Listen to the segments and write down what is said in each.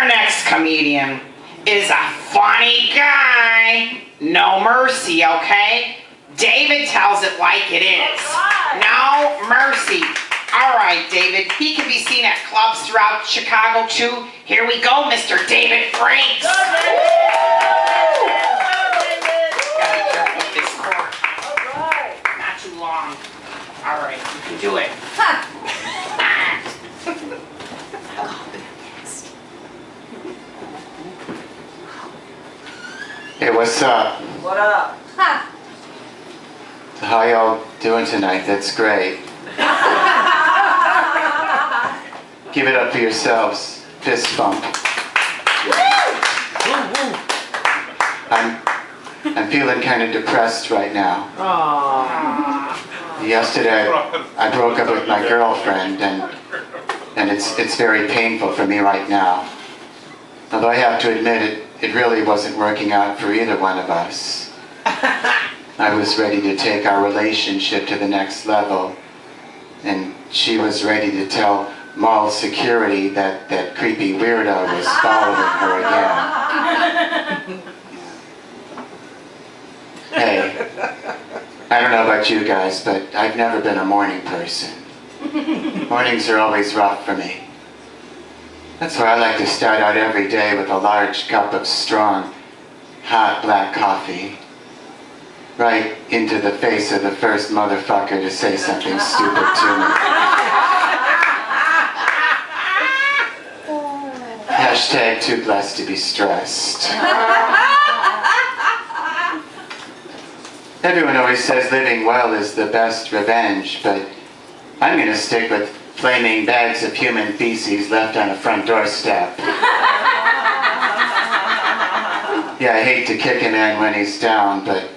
Our next comedian is a funny guy. No mercy, okay? David tells it like it is. No mercy. All right, David. He can be seen at clubs throughout Chicago, too. Here we go, Mr. David Franks. Gotta be careful with this cord. Not too long. All right, you can do it. Hey, what's up? What up? How y'all doing tonight? That's great. Give it up for yourselves. Fist bump. I'm feeling kind of depressed right now. Yesterday I broke up with my girlfriend, and it's very painful for me right now. Although I have to admit it really wasn't working out for either one of us. I was ready to take our relationship to the next level, and she was ready to tell mall security that creepy weirdo was following her again. Hey, I don't know about you guys, but I've never been a morning person. Mornings are always rough for me. That's why I like to start out every day with a large cup of strong, hot black coffee. Right into the face of the first motherfucker to say something stupid to me. Hashtag too blessed to be stressed. Everyone always says living well is the best revenge, but I'm gonna stick with flaming bags of human feces left on a front doorstep. Yeah, I hate to kick a man when he's down, but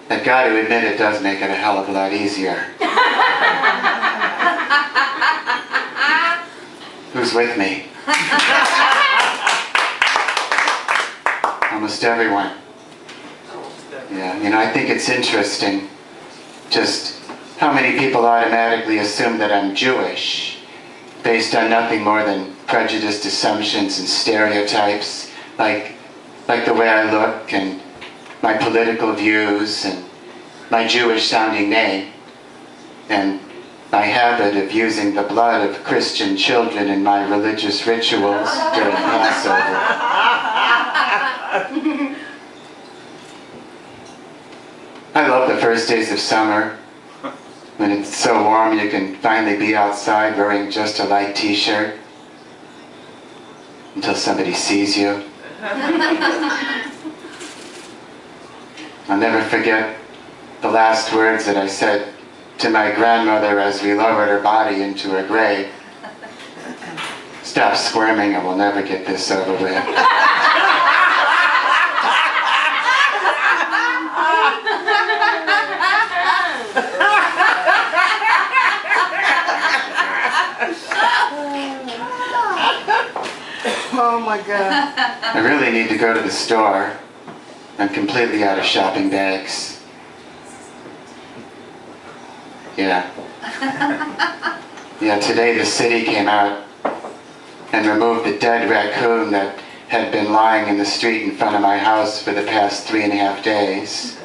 I've got to admit it does make it a hell of a lot easier. Who's with me? Almost everyone. Yeah, you know, I think it's interesting just how many people automatically assume that I'm Jewish based on nothing more than prejudiced assumptions and stereotypes, like the way I look and my political views and my Jewish-sounding name and my habit of using the blood of Christian children in my religious rituals during Passover. I love the first days of summer, when it's so warm you can finally be outside wearing just a light t-shirt until somebody sees you. I'll never forget the last words that I said to my grandmother as we lowered her body into her grave. Stop squirming and we'll never get this over with. Oh my God. I really need to go to the store. I'm completely out of shopping bags. Yeah. Yeah, today the city came out and removed the dead raccoon that had been lying in the street in front of my house for the past 3.5 days.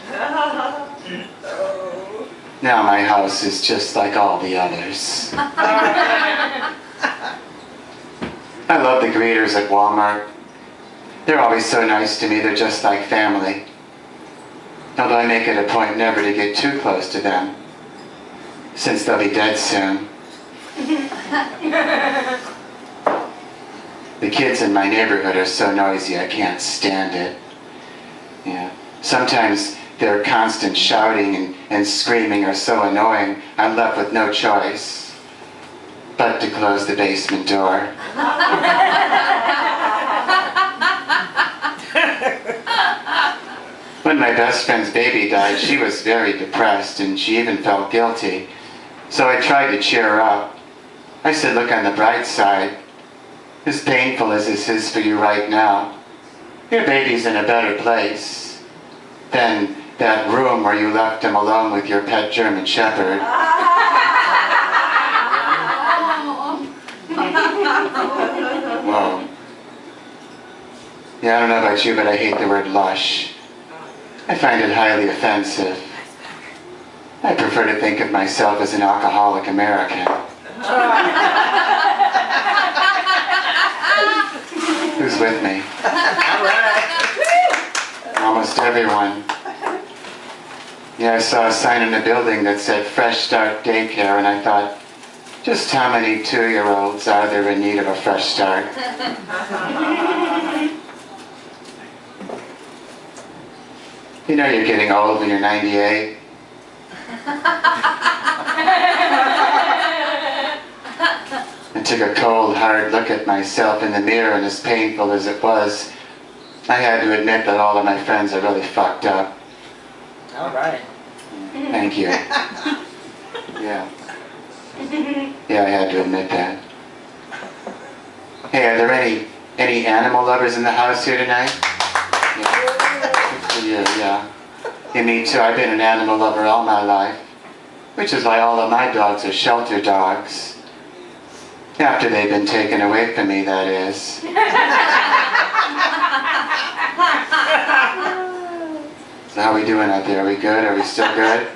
Now my house is just like all the others. I love the greeters at Walmart. They're always so nice to me, they're just like family. Although I make it a point never to get too close to them, since they'll be dead soon. The kids in my neighborhood are so noisy I can't stand it. Yeah. Sometimes their constant shouting and screaming are so annoying I'm left with no choice but to close the basement door. When my best friend's baby died, she was very depressed and she even felt guilty. So I tried to cheer her up. I said, look on the bright side. As painful as this is for you right now, your baby's in a better place than that room where you left him alone with your pet German Shepherd. Whoa. Yeah, I don't know about you, but I hate the word lush. I find it highly offensive. I prefer to think of myself as an alcoholic American. Who's with me? All right. Almost everyone. Yeah, I saw a sign in the building that said Fresh Start Daycare, and I thought, just how many 2-year-olds are there in need of a fresh start? You know you're getting old when you're 98. I took a cold, hard look at myself in the mirror, and as painful as it was, I had to admit that all of my friends are really fucked up. All right. Thank you. Yeah. Yeah, I had to admit that. Hey, are there any animal lovers in the house here tonight? Yeah. Good for you, yeah. Yeah, me too. I've been an animal lover all my life, which is why all of my dogs are shelter dogs. After they've been taken away from me, that is. So how are we doing out there? Are we good? Are we still good?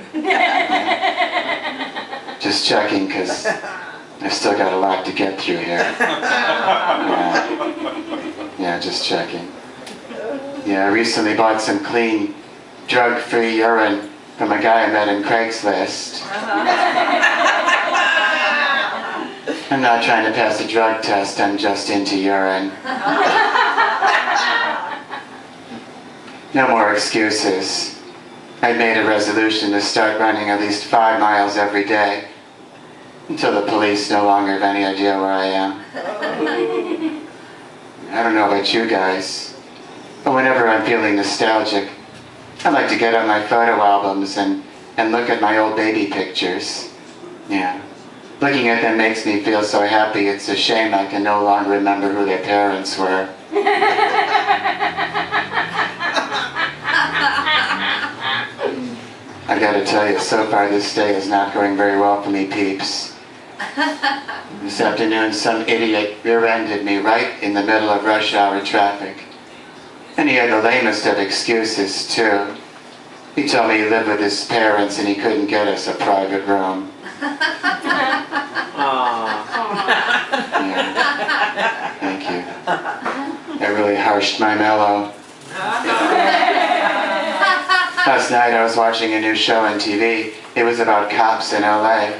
Just checking, because I've still got a lot to get through here. Yeah, just checking. Yeah, I recently bought some clean, drug-free urine from a guy I met in Craigslist. I'm not trying to pass a drug test, I'm just into urine. No more excuses. I made a resolution to start running at least 5 miles every day until the police no longer have any idea where I am. I don't know about you guys, but whenever I'm feeling nostalgic, I like to get on my photo albums and look at my old baby pictures. Yeah. Looking at them makes me feel so happy, it's a shame I can no longer remember who their parents were. I gotta tell you, so far this day is not going very well for me, peeps. This afternoon, some idiot rear-ended me right in the middle of rush hour traffic. And he had the lamest of excuses, too. He told me he lived with his parents and he couldn't get us a private room. Yeah. Thank you. That really harshed my mellow. Last night I was watching a new show on TV. It was about cops in LA.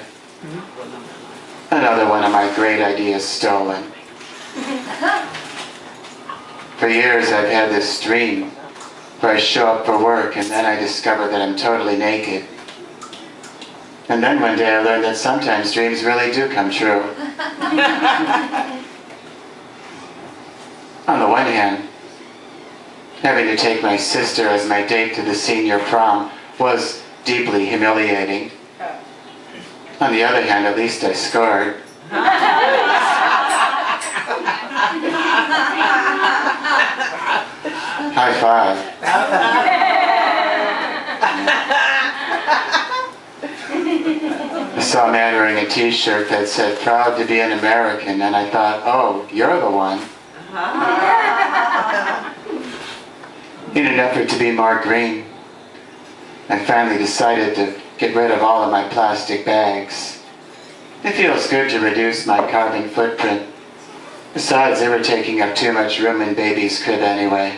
Another one of my great ideas stolen. For years I've had this dream where I show up for work and then I discover that I'm totally naked. And then one day I learned that sometimes dreams really do come true. On the one hand, having to take my sister as my date to the senior prom was deeply humiliating. On the other hand, at least I scored. High five. I saw a man wearing a t-shirt that said, "Proud to be an American," and I thought, oh, you're the one. In an effort to be more green, I finally decided to get rid of all of my plastic bags. It feels good to reduce my carbon footprint. Besides, they were taking up too much room in baby's crib anyway.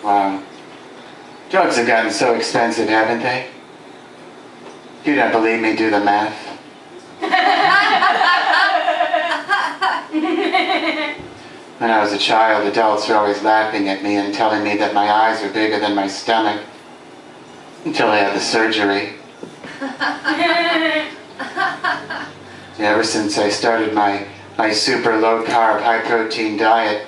Wow. Drugs have gotten so expensive, haven't they? If you don't believe me, do the math. When I was a child, adults were always laughing at me and telling me that my eyes were bigger than my stomach until I had the surgery. Ever since I started my super low-carb, high-protein diet,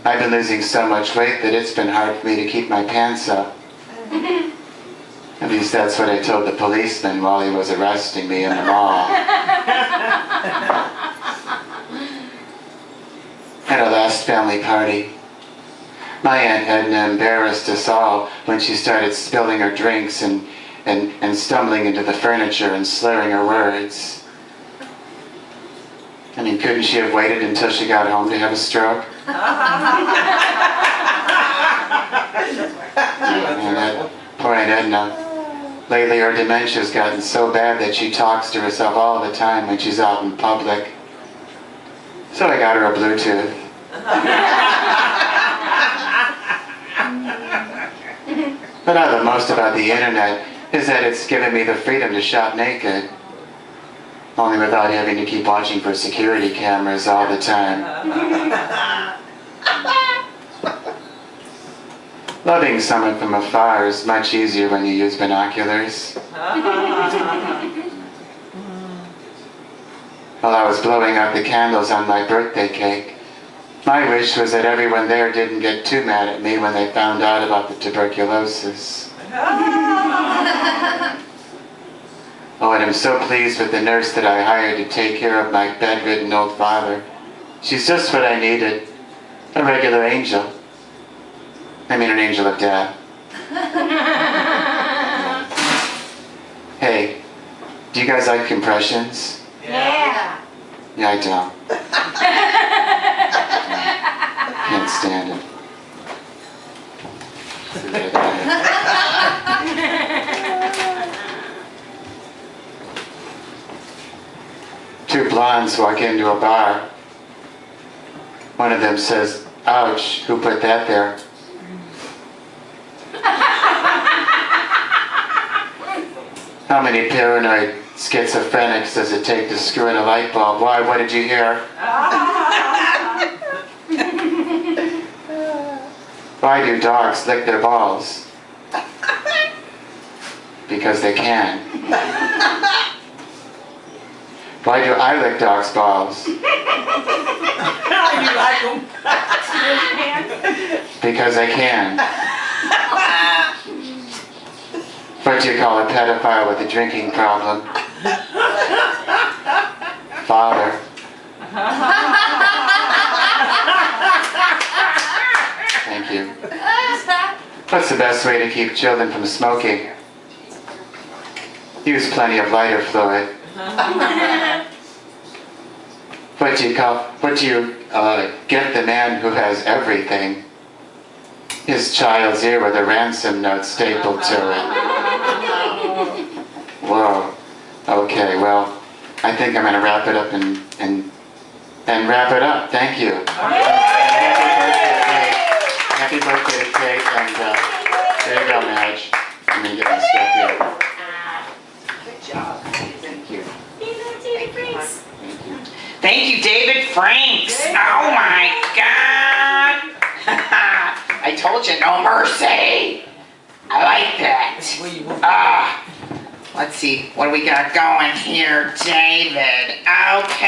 I've been losing so much weight that it's been hard for me to keep my pants up. At least that's what I told the policeman while he was arresting me in the mall. At our last family party, my Aunt Edna embarrassed us all when she started spilling her drinks and stumbling into the furniture and slurring her words. I mean, couldn't she have waited until she got home to have a stroke? And that poor Aunt Edna. Lately her dementia's gotten so bad that she talks to herself all the time when she's out in public. So I got her a Bluetooth. What I love most about the internet is that it's given me the freedom to shop naked. Only without having to keep watching for security cameras all the time. Loving someone from afar is much easier when you use binoculars. While I was blowing out the candles on my birthday cake, my wish was that everyone there didn't get too mad at me when they found out about the tuberculosis. Oh, and I'm so pleased with the nurse that I hired to take care of my bedridden old father. She's just what I needed. A regular angel. I mean, an angel of death. Hey, do you guys like compressions? Yeah. Yeah, I don't. Can't stand it. Two blondes walk into a bar. One of them says, "Ouch, who put that there?" How many paranoid schizophrenics does it take to screw in a light bulb? Why, what did you hear? Why do dogs lick their balls? Because they can. Why do I lick dogs' balls? You like them? Because I can. What do you call a pedophile with a drinking problem? Father. Thank you. What's the best way to keep children from smoking? Use plenty of lighter fluid. What do you get the man who has everything? His child's ear with a ransom note stapled to it. Whoa. Okay, well, I think I'm going to wrap it up and wrap it up. Thank you. And happy birthday to Kate. And there you go, Madge. I'm going to get my stuff here. Good job. Thank you. Thanks. Thank you. Thank you, David Franks. Oh my God. I told you, no mercy. I like that. Let's see, what do we got going here, David? Okay.